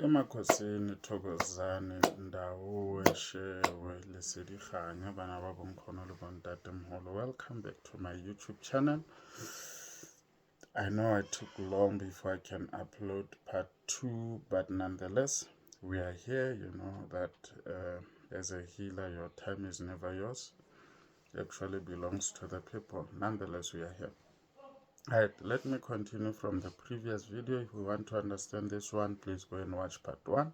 Emakhosini Thokozani Ndawo Shewe Lesedi Kganya bana ba bonkgono le bontatemogolo. Welcome back to my YouTube channel. I know I took long before I can upload part 2, but nonetheless we are here. You know that as a healer your time is never yours. It actually belongs to the people. Nonetheless we are here. Alright, let me continue from the previous video. If you want to understand this one, please go and watch part 1.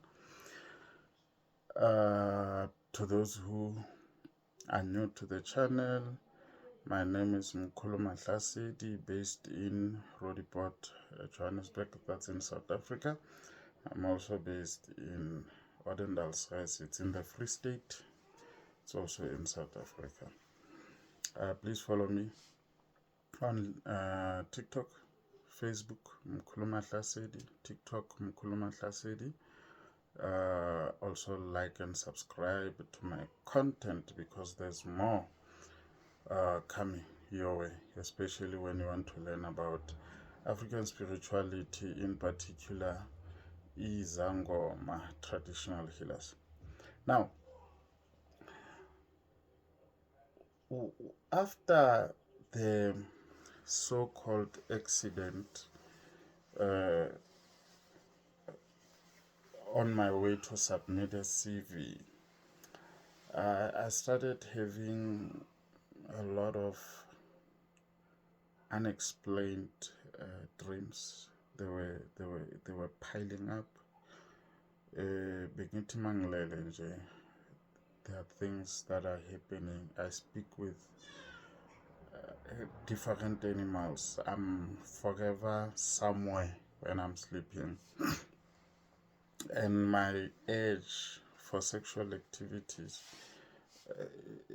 To those who are new to the channel, my name is Mkhulu Mahlasedi, based in Roodepoort, Johannesburg, that's in South Africa. I'm also based in Odendaalsrus, it's in the Free State, it's also in South Africa. Please follow me on TikTok, Facebook, Mkhulu Mahlasedi, TikTok, Mkhulu Mahlasedi. Also like and subscribe to my content because there's more coming your way, especially when you want to learn about African spirituality, in particular Izangoma traditional healers. Now, after the so-called accident on my way to submit a CV, I started having a lot of unexplained dreams. They were piling up. There are things that are happening. I speak with different animals. I'm forever somewhere when I'm sleeping. And my urge for sexual activities,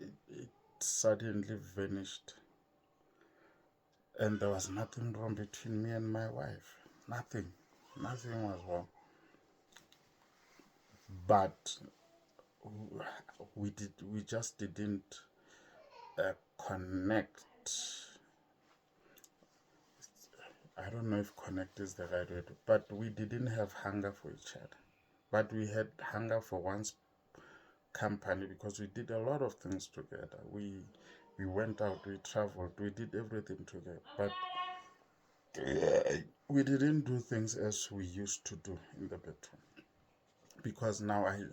it suddenly vanished. And there was nothing wrong between me and my wife. Nothing was wrong. But we just didn't connect. I don't know if connect is the right word, but we didn't have hunger for each other. But we had hunger for one's company because we did a lot of things together. We went out, we traveled, we did everything together. But we didn't do things as we used to do in the bedroom. Because now I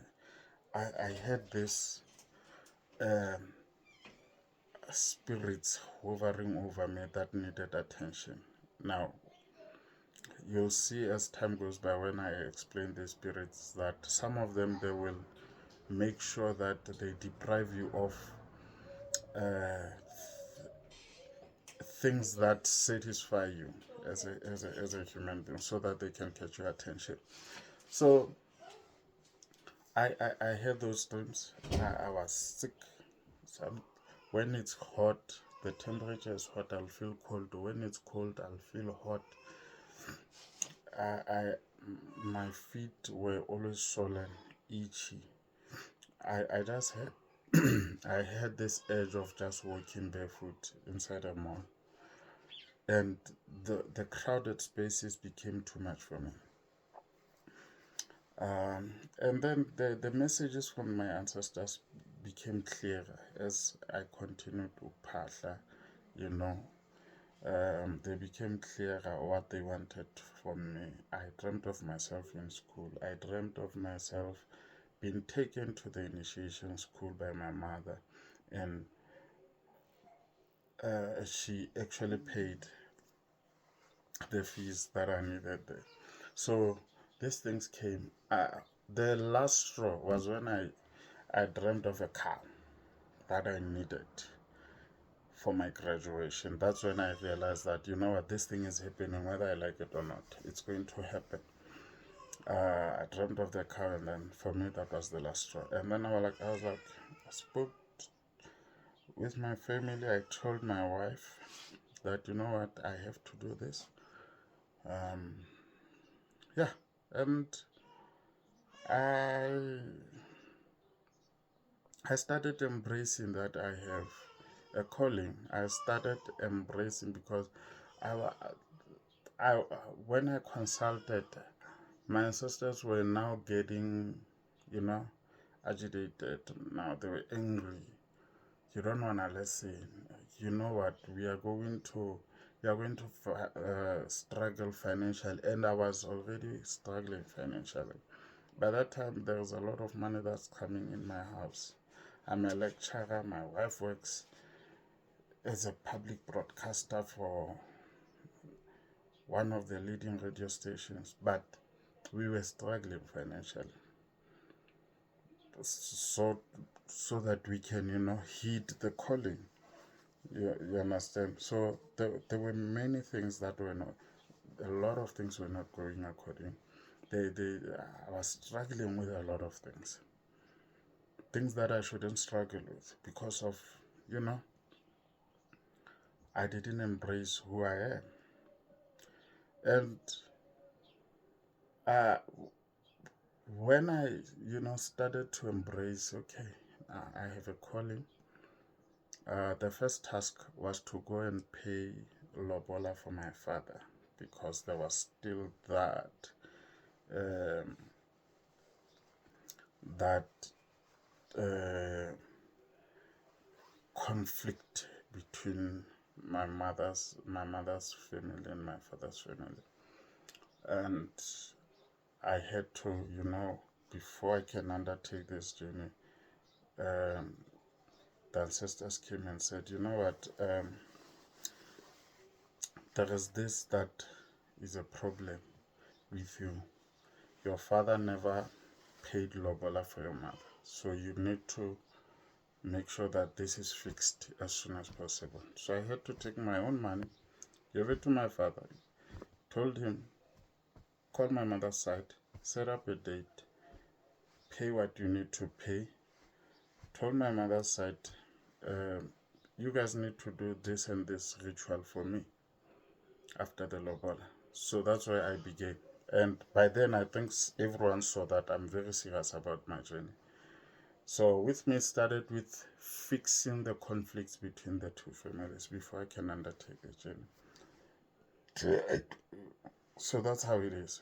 had this spirits hovering over me that needed attention. Now, you'll see as time goes by when I explain the spirits that some of them, they will make sure that they deprive you of things that satisfy you as a human being so that they can catch your attention. So I had those dreams. I was sick. When it's hot, the temperature is hot, I'll feel cold. When it's cold, I'll feel hot. My feet were always swollen, itchy. I just had I had this urge of just walking barefoot inside a mall. And the crowded spaces became too much for me. And then the messages from my ancestors became clearer as I continued to Phahla, you know. They became clearer what they wanted from me. I dreamt of myself in school. I dreamt of myself being taken to the initiation school by my mother, and she actually paid the fees that I needed there. So these things came. The last straw was when I dreamt of a car that I needed for my graduation. That's when I realized that, you know what, this thing is happening whether I like it or not. It's going to happen. I dreamt of the car, and then for me that was the last straw. And then I spoke with my family. I told my wife that, you know what, I have to do this. Yeah, and I started embracing that I have a calling. I started embracing because when I consulted My ancestors were now getting, you know, agitated. Now they were angry. You don't want to listen. You know what? We are going to struggle financially, and I was already struggling financially. By that time, there was a lot of money that's coming in my house. I'm a lecturer. My wife works as a public broadcaster for one of the leading radio stations, but we were struggling financially. So, so that we can, heed the calling. You understand? So there were many things that were not, a lot of things were not going according. I was struggling with a lot of things that I shouldn't struggle with because of, you know, I didn't embrace who I am. And uh, when I, started to embrace, okay, I have a calling. The first task was to go and pay lobola for my father because there was still um, that uh, conflict between my mother's family and my father's family, and I had to, before I can undertake this journey, um, the ancestors came and said, you know what, there is this that is a problem with you. Your father never paid lobola for your mother, so you need to make sure that this is fixed as soon as possible. So I had to take my own money, give it to my father, told him, call my mother's side, set up a date, pay what you need to pay, told my mother's side, you guys need to do this and this ritual for me after the lobola. So that's where I began. And by then, I think everyone saw that I'm very serious about my journey. So with me, started with fixing the conflicts between the two families before I can undertake the journey. So that's how it is.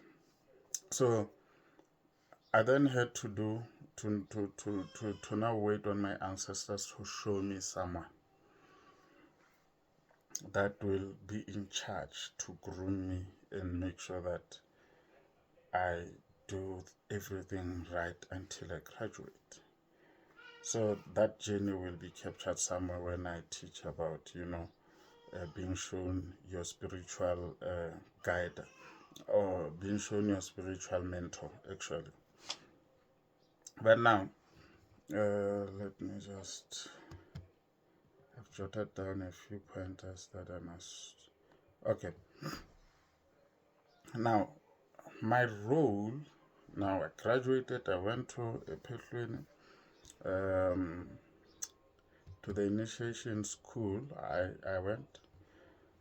So I then had to do to now wait on my ancestors to show me someone that will be in charge to groom me and make sure that I do everything right until I graduate. So that journey will be captured somewhere when I teach about, being shown your spiritual guide or being shown your spiritual mentor, actually. But now, let me just have jotted down a few pointers that I must. Okay. Now, my role. Now I graduated. I went to Ephelweni, to the initiation school. I went.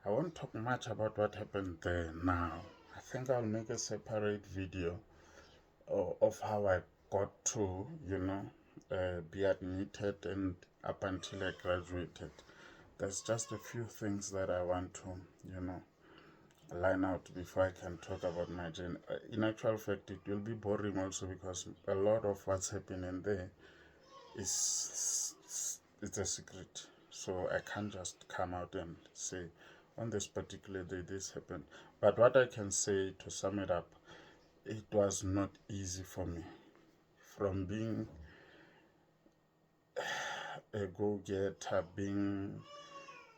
I won't talk much about what happened there now. I think I'll make a separate video of how I got to, be admitted and up until I graduated. There's just a few things that I want to, line out before I can talk about my journey. In actual fact, it will be boring also because a lot of what's happening there is it's a secret. So I can't just come out and say on this particular day this happened. But what I can say to sum it up, it was not easy for me. From being a go-getter, being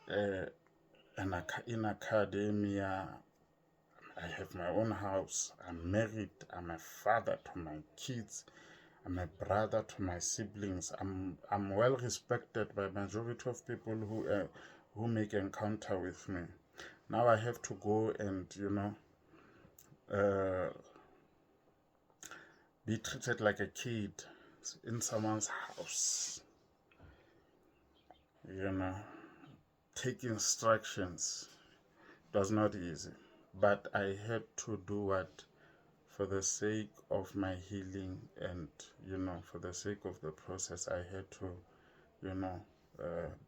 in academia, I have my own house, I'm married, I'm a father to my kids, I'm a brother to my siblings. I'm well respected by majority of people who make encounter with me. Now I have to go and uh, be treated like a kid in someone's house. Take instructions. It was not easy, but I had to do what for the sake of my healing and for the sake of the process. I had to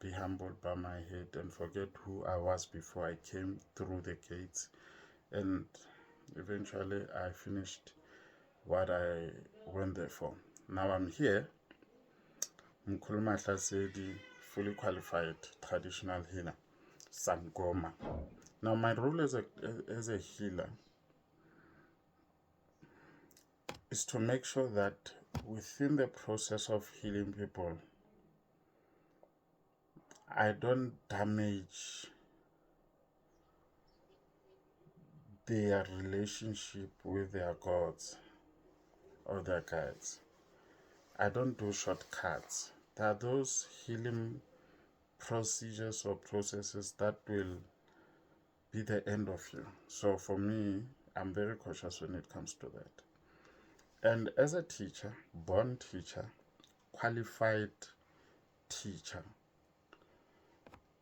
be humbled by my head and forget who I was before I came through the gates. And eventually I finished what I went there for. Now I'm here, Mkhulu Mahlasedi, fully qualified traditional healer, Sangoma. Now my role as a healer is to make sure that within the process of healing people, I don't damage their relationship with their gods or their guides. I don't do shortcuts. There are those healing procedures or processes that will be the end of you. So for me, I'm very cautious when it comes to that. And as a teacher, born teacher, qualified teacher,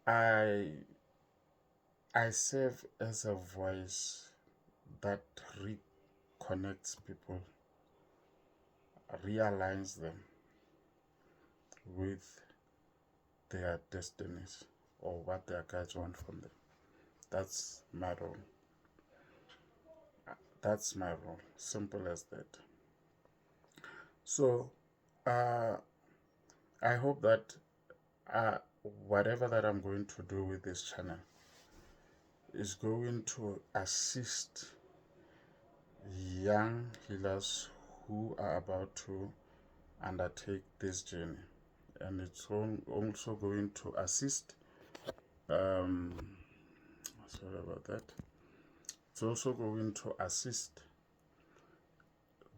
I serve as a voice that reconnects people, realigns them with their destinies or what their guides want from them. That's my role. That's my role. Simple as that. So, I hope that whatever that I'm going to do with this channel is going to assist young healers who are about to undertake this journey, and it's also going to assist sorry about that. It's also going to assist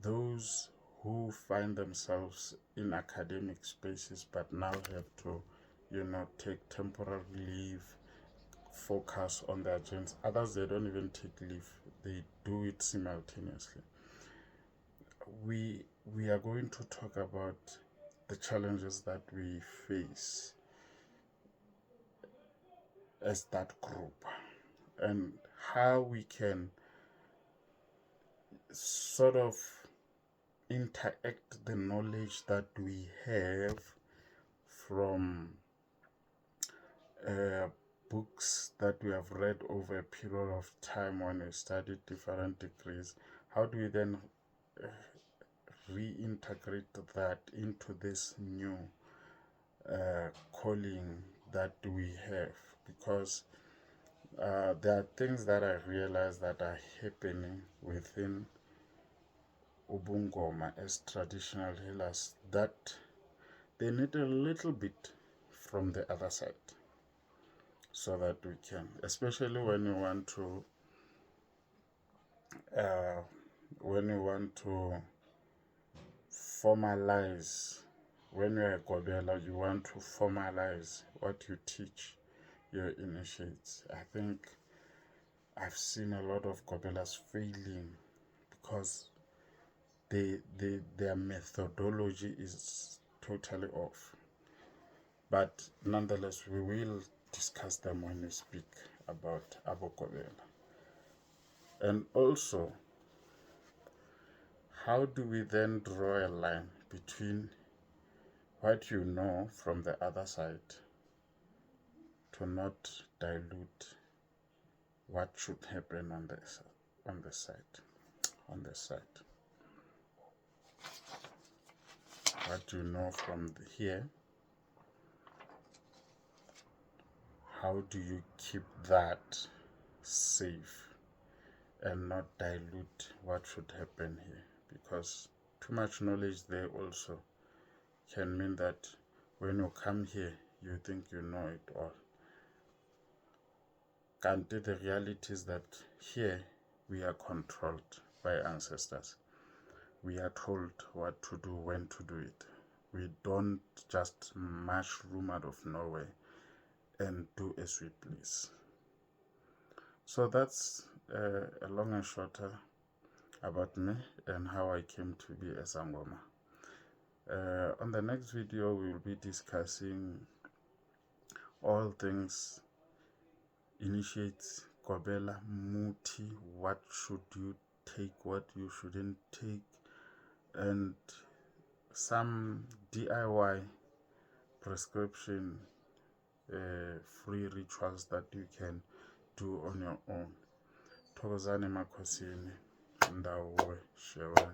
those who find themselves in academic spaces but now have to, take temporary leave, focus on their journeys. Others, they don't even take leave, they do it simultaneously. We are going to talk about the challenges that we face as that group and how we can sort of interact the knowledge that we have from books that we have read over a period of time when we studied different degrees. How do we then reintegrate that into this new calling that we have? Because there are things that I realize that are happening within Ubungoma as traditional healers that they need a little bit from the other side, so that we can, especially when you want to formalize, when you're a Gobela, you want to formalize what you teach your initiates. I think I've seen a lot of Gobelas failing because their methodology is totally off. But nonetheless, we will discuss them when we speak about Abo Gobela. And also, how do we then draw a line between what you know from the other side to not dilute what should happen on the side? What you know from here, how do you keep that safe and not dilute what should happen here? Because too much knowledge there also can mean that when you come here, you think you know it all. The reality is that here we are controlled by ancestors. We are told what to do, when to do it. We don't just mushroom out of nowhere and do as we please. So that's a long and shorter about me and how I came to be a Sangoma. On the next video, we will be discussing all things initiates, Gobela, Muti, what should you take, what you shouldn't take, and some DIY prescription free rituals that you can do on your own. Thokozani makhosini, ndawo shewe.